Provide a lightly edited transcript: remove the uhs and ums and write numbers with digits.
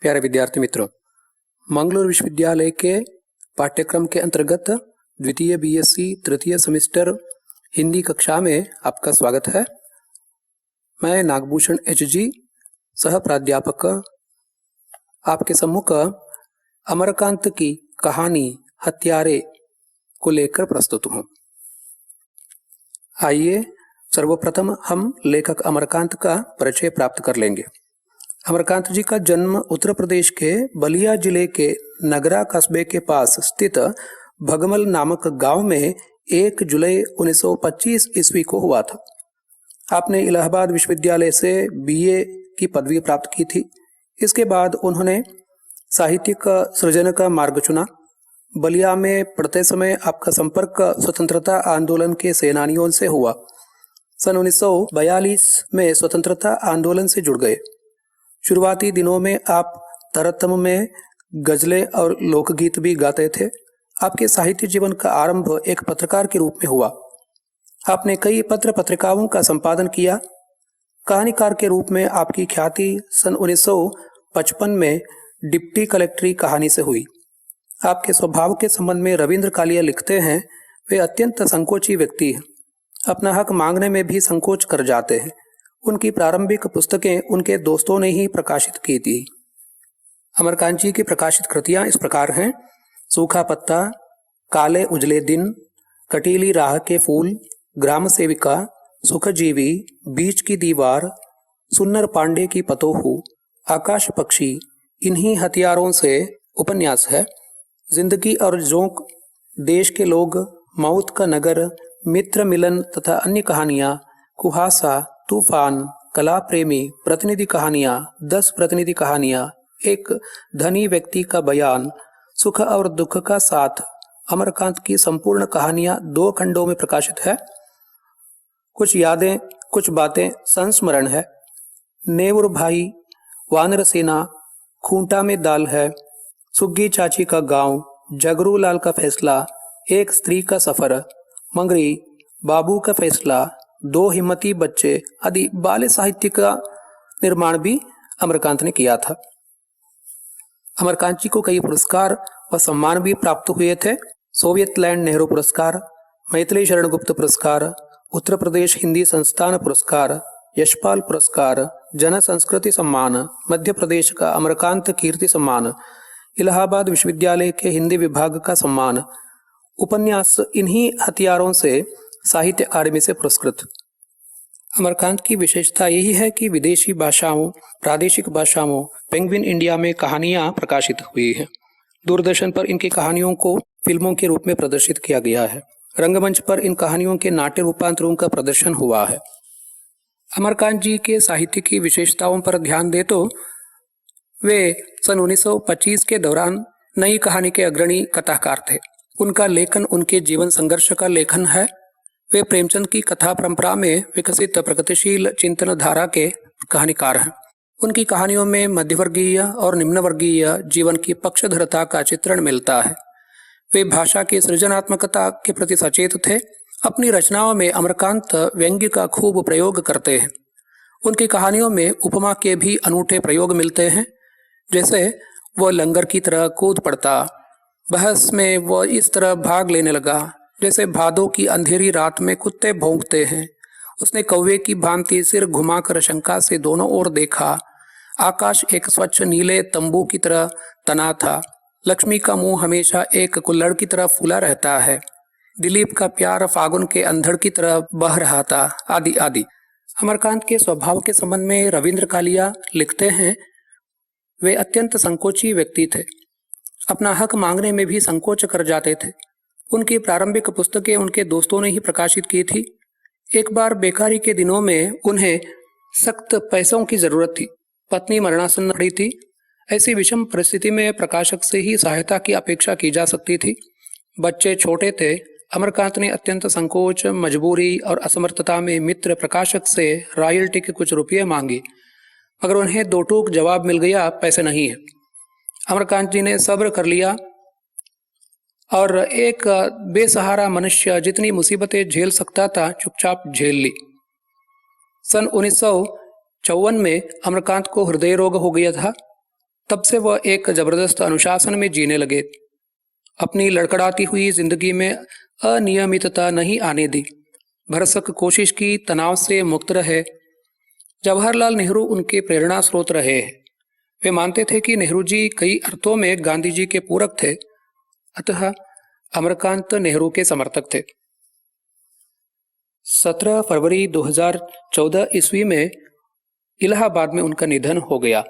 प्यारे विद्यार्थी मित्रों, मंगलूर विश्वविद्यालय के पाठ्यक्रम के अंतर्गत द्वितीय बीएससी तृतीय सेमेस्टर हिंदी कक्षा में आपका स्वागत है। मैं नागभूषण एचजी सह प्राध्यापक आपके सम्मुख अमरकांत की कहानी हत्यारे को लेकर प्रस्तुत हूँ। आइए सर्वप्रथम हम लेखक अमरकांत का परिचय प्राप्त कर लेंगे। अमरकांत जी का जन्म उत्तर प्रदेश के बलिया जिले के नगरा कस्बे के पास स्थित भगमल नामक गांव में 1 जुलाई 1925 ईस्वी को हुआ था। आपने इलाहाबाद विश्वविद्यालय से बीए की पदवी प्राप्त की थी। इसके बाद उन्होंने साहित्यिक सृजन का मार्ग चुना। बलिया में पढ़ते समय आपका संपर्क स्वतंत्रता आंदोलन के सेनानियों से हुआ। सन 1942 में स्वतंत्रता आंदोलन से जुड़ गए। शुरुआती दिनों में आप तरतम में गजलें और लोकगीत भी गाते थे। आपके साहित्य जीवन का आरंभ एक पत्रकार के रूप में हुआ। आपने कई पत्र पत्रिकाओं का संपादन किया। कहानीकार के रूप में आपकी ख्याति सन 1955 में डिप्टी कलेक्टरी कहानी से हुई। आपके स्वभाव के संबंध में रविंद्र कालिया लिखते हैं, वे अत्यंत संकोची व्यक्ति हैं, अपना हक मांगने में भी संकोच कर जाते हैं। उनकी प्रारंभिक पुस्तकें उनके दोस्तों ने ही प्रकाशित की थी। अमरकांत जी की प्रकाशित कृतियां इस प्रकार हैं: सूखा पत्ता, काले उजले दिन, कटीली राह के फूल, ग्राम सेविका, सुखजीवी, बीच की दीवार, सुन्नर पांडे की पतोहू, आकाश पक्षी, इन्हीं हथियारों से उपन्यास है। जिंदगी और जोंक, देश के लोग, मौत का नगर, मित्र मिलन तथा अन्य कहानियां, कुहासा, तूफान, कला प्रेमी, प्रतिनिधि कहानियां, 10 प्रतिनिधि कहानियां, एक धनी व्यक्ति का बयान, सुख और दुख का साथ, अमरकांत की संपूर्ण कहानियां 2 खंडों में प्रकाशित है। कुछ यादें, कुछ बातें, संस्मरण है, नेवर भाई, वानर सेना, खूंटा में दाल है, सुग्गी चाची का गांव, जगरू लाल का फैसला, एक स्त्री का सफर, मंगरी, बाबू का फैसला, 2 हिम्मती बच्चे आदि बाल साहित्य का निर्माण भी अमरकांत ने किया था। अमरकांत जी को कई पुरस्कार व सम्मान भी प्राप्त हुए थे। सोवियत लैंड नेहरू पुरस्कार, मैथिली शरण गुप्त पुरस्कार, उत्तर प्रदेश हिंदी संस्थान पुरस्कार, यशपाल पुरस्कार, जन संस्कृति सम्मान, मध्य प्रदेश का अमरकांत कीर्ति सम्मान, इलाहाबाद विश्वविद्यालय के हिंदी विभाग का सम्मान, उपन्यास इन्हीं हथियारों से साहित्य अकादमी से पुरस्कृत। अमरकांत की विशेषता यही है कि विदेशी भाषाओं, प्रादेशिक भाषाओं, पेंगुइन इंडिया में कहानियां प्रकाशित हुई हैं। दूरदर्शन पर इनकी कहानियों को फिल्मों के रूप में प्रदर्शित किया गया है। रंगमंच पर इन कहानियों के नाट्य रूपांतरों का प्रदर्शन हुआ है। अमरकांत जी के साहित्य की विशेषताओं पर ध्यान दें तो वे सन 1925 के दौरान नई कहानी के अग्रणी कथाकार थे। उनका लेखन उनके जीवन संघर्ष का लेखन है। वे प्रेमचंद की कथा परंपरा में विकसित प्रगतिशील चिंतन धारा के कहानीकार हैं। उनकी कहानियों में मध्यवर्गीय और निम्नवर्गीय जीवन की पक्षधरता का चित्रण मिलता है। वे भाषा की सृजनात्मकता के प्रति सचेत थे। अपनी रचनाओं में अमरकांत व्यंग्य का खूब प्रयोग करते हैं। उनकी कहानियों में उपमा के भी अनूठे प्रयोग मिलते हैं, जैसे वह लंगर की तरह कूद पड़ता, बहस में वह इस तरह भाग लेने लगा जैसे भादों की अंधेरी रात में कुत्ते भौंकते हैं, उसने कौवे की भांति सिर घुमाकर शंका से दोनों ओर देखा, आकाश एक स्वच्छ नीले तंबू की तरह तना था, लक्ष्मी का मुंह हमेशा एक कुल्हड़ की तरह फूला रहता है, दिलीप का प्यार फागुन के अंधड़ की तरह बह रहा था, आदि आदि। अमरकांत के स्वभाव के संबंध में रविंद्र कालिया लिखते हैं, वे अत्यंत संकोची व्यक्ति थे, अपना हक मांगने में भी संकोच कर जाते थे। उनकी प्रारंभिक पुस्तकें उनके दोस्तों ने ही प्रकाशित की थी। एक बार बेकारी के दिनों में उन्हें सख्त पैसों की जरूरत थी। पत्नी मरणासन्न पड़ी थी। ऐसी विषम परिस्थिति में प्रकाशक से ही सहायता की अपेक्षा की जा सकती थी। बच्चे छोटे थे। अमरकांत ने अत्यंत संकोच, मजबूरी और असमर्थता में मित्र प्रकाशक से रॉयल्टी के कुछ रुपये मांगे, मगर उन्हें 2 टूक जवाब मिल गया, पैसे नहीं है। अमरकांत जी ने सब्र कर लिया और एक बेसहारा मनुष्य जितनी मुसीबतें झेल सकता था चुपचाप झेल ली। सन 1954 में अमरकांत को हृदय रोग हो गया था। तब से वह एक जबरदस्त अनुशासन में जीने लगे। अपनी लड़खड़ाती हुई जिंदगी में अनियमितता नहीं आने दी। भरसक कोशिश की, तनाव से मुक्त रहे। जवाहरलाल नेहरू उनके प्रेरणा स्रोत रहे। वे मानते थे कि नेहरू जी कई अर्थों में गांधी जी के पूरक थे, अतः अमरकांत नेहरू के समर्थक थे। 17 फरवरी 2014 ईस्वी में इलाहाबाद में उनका निधन हो गया।